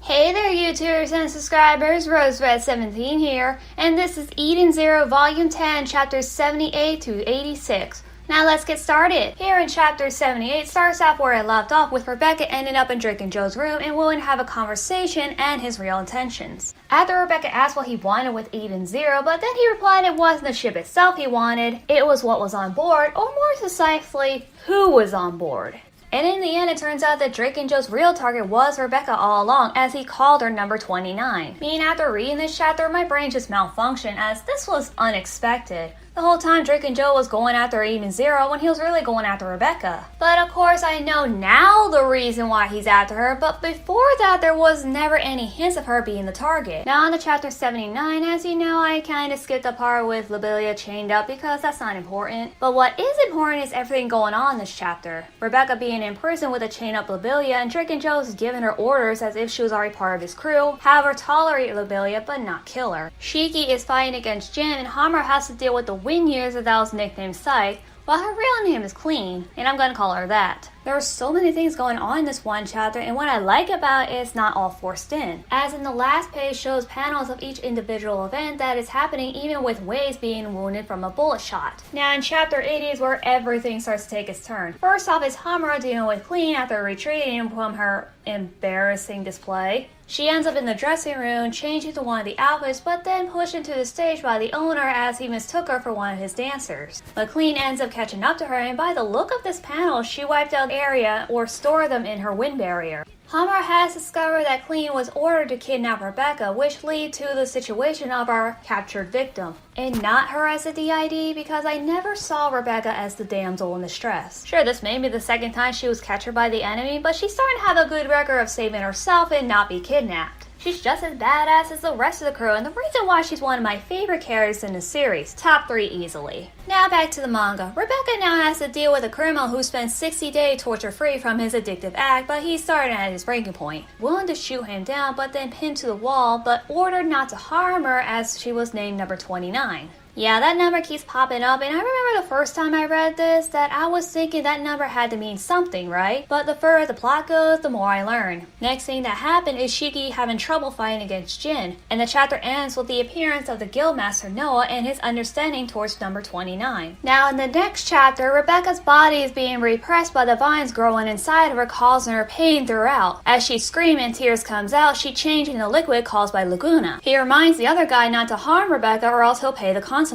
Hey there YouTubers and subscribers, RoseRed17 here, and this is Eden Zero Volume 10, Chapters 78 to 86. Now let's get started. Here in Chapter 78 starts off where it left off with Rebecca ending up in Drake and Joe's room and willing to have a conversation and his real intentions. After Rebecca asked what he wanted with Eden Zero, but then he replied it wasn't the ship itself he wanted, it was what was on board, or more precisely, who was on board. And in the end, it turns out that Drake and Joe's real target was Rebecca all along, as he called her number 29. Me, after reading this chapter, my brain just malfunctioned, as this was unexpected. The whole time Drake and Joe was going after Eden Zero when he was really going after Rebecca. But of course I know now the reason why he's after her, but before that there was never any hints of her being the target. Now on to chapter 79, as you know I kinda skipped the part with Lobelia chained up because that's not important. But what is important is everything going on in this chapter. Rebecca being in prison with a chain up Lobelia, and Drake and Joe's giving her orders as if she was already part of his crew, have her tolerate Lobelia but not kill her. Sheikah is fighting against Jin, and Hammer has to deal with the wind years that was nicknamed Sight, while her real name is Clean, and I'm gonna call her that. There are so many things going on in this one chapter, and what I like about it is not all forced in. As in the last page shows panels of each individual event that is happening, even with Waze being wounded from a bullet shot. Now in chapter 80 is where everything starts to take its turn. First off is Hamura dealing with Clean after retreating from her embarrassing display. She ends up in the dressing room, changing to one of the outfits, but then pushed into the stage by the owner as he mistook her for one of his dancers. McLean ends up catching up to her, and by the look of this panel, she wiped out the area or stored them in her wind barrier. Hammer has discovered that Clean was ordered to kidnap Rebecca, which lead to the situation of our captured victim. And not her as a DID, because I never saw Rebecca as the damsel in distress. Sure, this may be the second time she was captured by the enemy, but she's starting to have a good record of saving herself and not be kidnapped. She's just as badass as the rest of the crew, and the reason why she's one of my favorite characters in the series. Top 3 easily. Now back to the manga. Rebecca now has to deal with a criminal who spent 60 days torture-free from his addictive act, but he's starting at his breaking point. Willing to shoot him down, but then pinned to the wall, but ordered not to harm her as she was named number 29. Yeah, that number keeps popping up, and I remember the first time I read this that I was thinking that number had to mean something, right? But the further the plot goes, the more I learn. Next thing that happened is Sheikah having trouble fighting against Jin, and the chapter ends with the appearance of the Guildmaster Noah and his understanding towards number 29. Now in the next chapter, Rebecca's body is being repressed by the vines growing inside of her, causing her pain throughout. As she screams and tears comes out, she changes into liquid caused by Laguna. He reminds the other guy not to harm Rebecca or else he'll pay the consequences.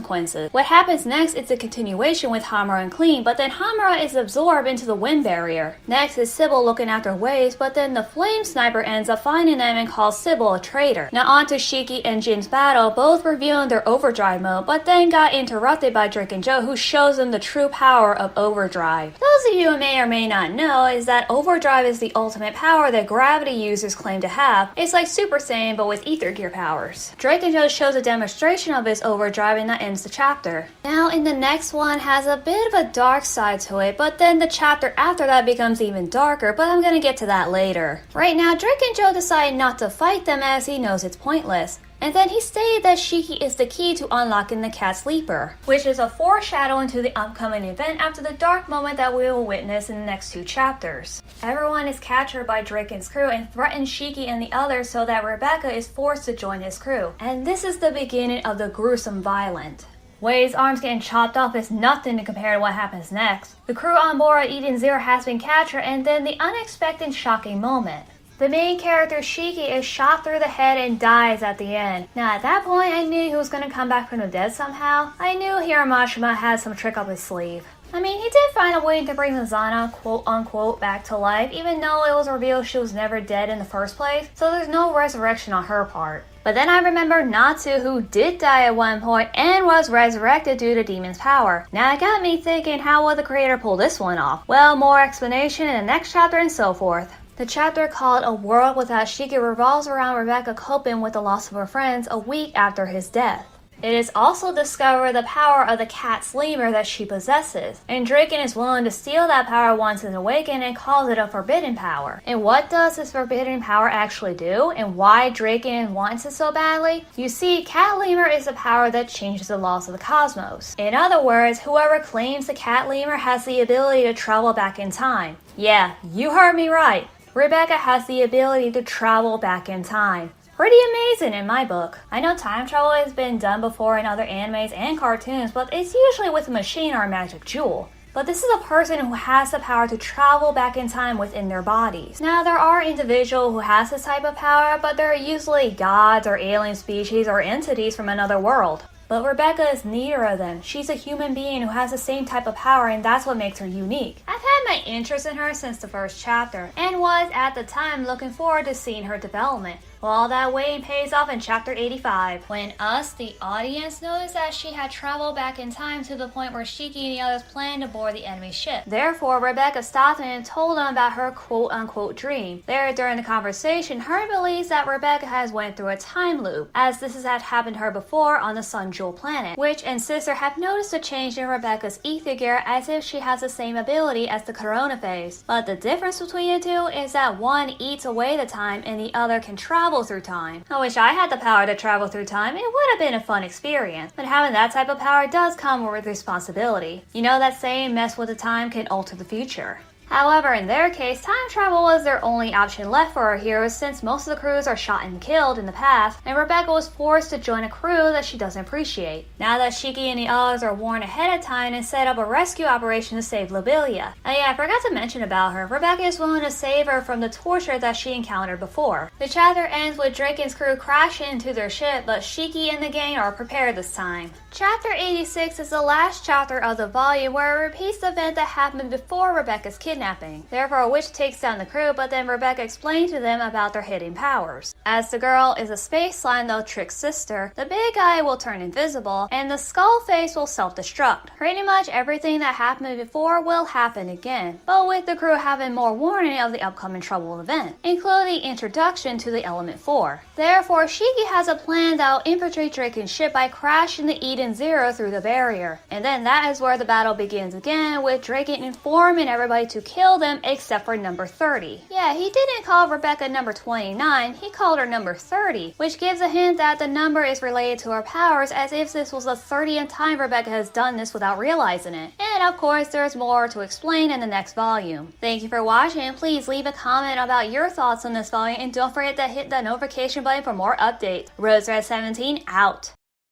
What happens next is a continuation with Hamura and Clean, but then Hamura is absorbed into the wind barrier. Next is Sybil looking after Waves, but then the flame sniper ends up finding them and calls Sybil a traitor. Now on to Sheikah and Jin's battle, both revealing their overdrive mode, but then got interrupted by Drake and Joe, who shows them the true power of overdrive. Those of you who may or may not know is that overdrive is the ultimate power that gravity users claim to have. It's like Super Saiyan but with ether gear powers. Drake and Joe shows a demonstration of his overdrive, and that ends the chapter. Now in the next one has a bit of a dark side to it, but then the chapter after that becomes even darker, but I'm gonna get to that later. Right now Drake and Joe decide not to fight them as he knows it's pointless. And then he stated that Sheikah is the key to unlocking the Cat Sleeper, which is a foreshadowing to the upcoming event after the dark moment that we will witness in the next 2 chapters. Everyone is captured by Drake and his crew and threatens Sheikah and the others, so that Rebecca is forced to join his crew. And this is the beginning of the gruesome violence. Wade's arms getting chopped off is nothing to compare to what happens next. The crew on board Eden Zero has been captured, and then the unexpected shocking moment. The main character, Sheikah, is shot through the head and dies at the end. Now at that point, I knew he was going to come back from the dead somehow. I knew Hiramashima had some trick up his sleeve. I mean, he did find a way to bring Hazana, quote-unquote, back to life, even though it was revealed she was never dead in the first place, so there's no resurrection on her part. But then I remember Natsu, who did die at one point and was resurrected due to Demon's power. Now it got me thinking, how will the creator pull this one off? Well, more explanation in the next chapter and so forth. The chapter called A World Without Sheikah revolves around Rebecca coping with the loss of her friends a week after his death. It is also discovered the power of the Cat Sleeper that she possesses, and Draken is willing to steal that power once it's awakened and calls it a forbidden power. And what does this forbidden power actually do, and why Draken wants it so badly? You see, Cat Lemur is a power that changes the laws of the cosmos. In other words, whoever claims the Cat Lemur has the ability to travel back in time. Yeah, you heard me right. Rebecca has the ability to travel back in time. Pretty amazing in my book. I know time travel has been done before in other animes and cartoons, but it's usually with a machine or a magic jewel. But this is a person who has the power to travel back in time within their bodies. Now, there are individuals who has this type of power, but they're usually gods or alien species or entities from another world. But Rebecca is neither of them. She's a human being who has the same type of power, and that's what makes her unique. I've had my interest in her since the first chapter, and was at the time looking forward to seeing her development. Well, all that waiting pays off in chapter 85, when us, the audience, noticed that she had traveled back in time to the point where Sheikah and the others planned to board the enemy ship. Therefore, Rebecca stopped them and told them about her quote-unquote dream. There, during the conversation, her believes that Rebecca has went through a time loop, as this has had happened to her before on the Sun Jewel planet, which and sister have noticed a change in Rebecca's ether gear as if she has the same ability as the Corona phase. But the difference between the two is that one eats away the time and the other can travel through time. I wish I had the power to travel through time. It would have been a fun experience. But having that type of power does come with responsibility. You know that saying, mess with the time can alter the future. However, in their case, time travel was their only option left for our heroes since most of the crews are shot and killed in the past, and Rebecca was forced to join a crew that she doesn't appreciate. Now that Sheikah and the others are warned ahead of time and set up a rescue operation to save Lobelia. And yeah, I forgot to mention about her. Rebecca is willing to save her from the torture that she encountered before. The chapter ends with Drake and his crew crashing into their ship, but Sheikah and the gang are prepared this time. Chapter 86 is the last chapter of the volume where it repeats the event that happened before Rebecca's kidnapping. Therefore, a witch takes down the crew, but then Rebecca explains to them about their hidden powers. As the girl is a space slime that'll trick sister, the big guy will turn invisible, and the skull face will self-destruct. Pretty much everything that happened before will happen again, but with the crew having more warning of the upcoming trouble event, including the introduction to the Element 4. Therefore, Sheikah has a plan that'll infiltrate Draken's ship by crashing the Eden Zero through the barrier. And then that is where the battle begins again, with Draken informing everybody to kill them except for number 30. Yeah, he didn't call Rebecca number 29, he called her number 30, which gives a hint that the number is related to her powers, as if this was the 30th time Rebecca has done this without realizing it. And of course, there's more to explain in the next volume. Thank you for watching. Please leave a comment about your thoughts on this volume, and don't forget to hit that notification button for more updates. Rose Red 17 out.